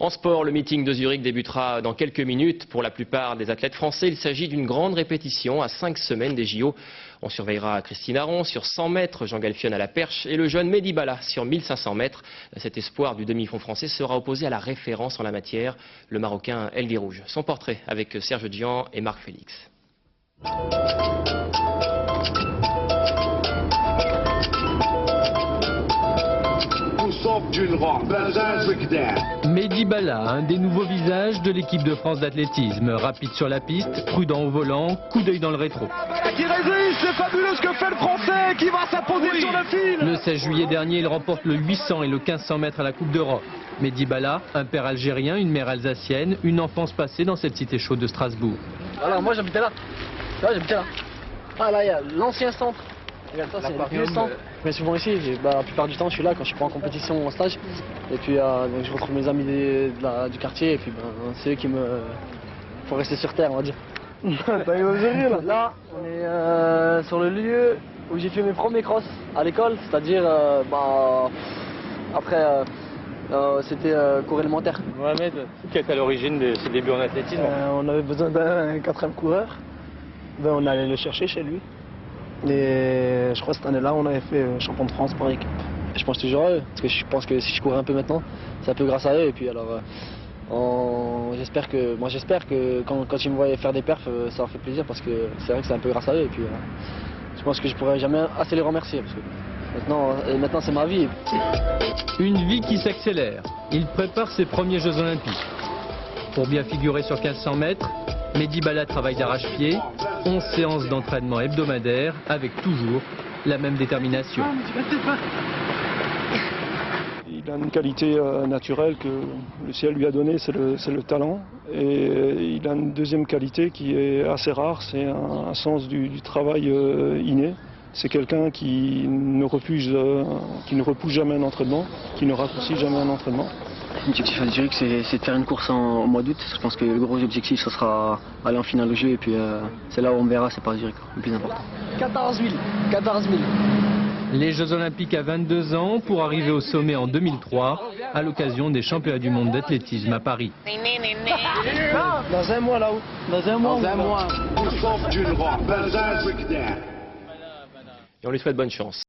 En sport, le meeting de Zurich débutera dans quelques minutes. Pour la plupart des athlètes français, il s'agit d'une grande répétition à 5 semaines des JO. On surveillera Christine Aron sur 100 mètres, Jean Galfion à la perche et le jeune Mehdi Bala sur 1500 mètres. Cet espoir du demi-fond français sera opposé à la référence en la matière, le Marocain El Guirouj. Son portrait avec Serge Dian et Marc Félix. Mehdi Bala, un des nouveaux visages de l'équipe de France d'athlétisme. Rapide sur la piste, prudent au volant, coup d'œil dans le rétro. Qui résiste, c'est fabuleux ce que fait le Français, qui va s'imposer sur le fil. Le 16 juillet dernier, il remporte le 800 et le 1500 mètres à la Coupe d'Europe. Mehdi Bala, un père algérien, une mère alsacienne, une enfance passée dans cette cité chaude de Strasbourg. Alors moi j'habitais là. J'habitais là. Ah là il y a l'ancien centre. Regarde ça, c'est le vieux centre. Mais souvent ici, la plupart du temps je suis là quand je suis pas en compétition ou en stage. Et puis donc je retrouve mes amis du quartier et puis c'est eux qui me... Faut rester sur terre on va dire. T'as exagéré là. Là on est sur le lieu où j'ai fait mes premiers crosses à l'école, c'est-à-dire après c'était cours élémentaire. Mohamed, qui est à l'origine de ses débuts en athlétisme? On avait besoin d'un 4e coureur. On allait le chercher chez lui. Et je crois que cette année-là, on avait fait champion de France par équipe. Je pense toujours à eux, parce que je pense que si je courais un peu maintenant, c'est un peu grâce à eux. Et puis alors, j'espère que quand ils me voient faire des perfs, ça leur fait plaisir, parce que c'est vrai que c'est un peu grâce à eux. Et puis je pense que je pourrais jamais assez les remercier, parce que maintenant c'est ma vie. Une vie qui s'accélère. Il prépare ses premiers Jeux Olympiques. Pour bien figurer sur 1500 mètres, Mehdi Bala travaille d'arrache-pied, 11 séances d'entraînement hebdomadaires, avec toujours la même détermination. Il a une qualité naturelle que le ciel lui a donnée, c'est le talent. Et il a une deuxième qualité qui est assez rare, c'est un sens du travail inné. C'est quelqu'un qui ne repousse jamais un entraînement, qui ne raccourcit jamais un entraînement. L'objectif à Zurich, c'est de faire une course au mois d'août. Je pense que le gros objectif, ce sera aller en finale au jeu. Et puis c'est là où on verra, c'est pas Zurich, le plus important. 14 000. Les Jeux Olympiques à 22 ans pour arriver au sommet en 2003 à l'occasion des championnats du monde d'athlétisme à Paris. Dans un mois là-haut. Et on lui souhaite bonne chance.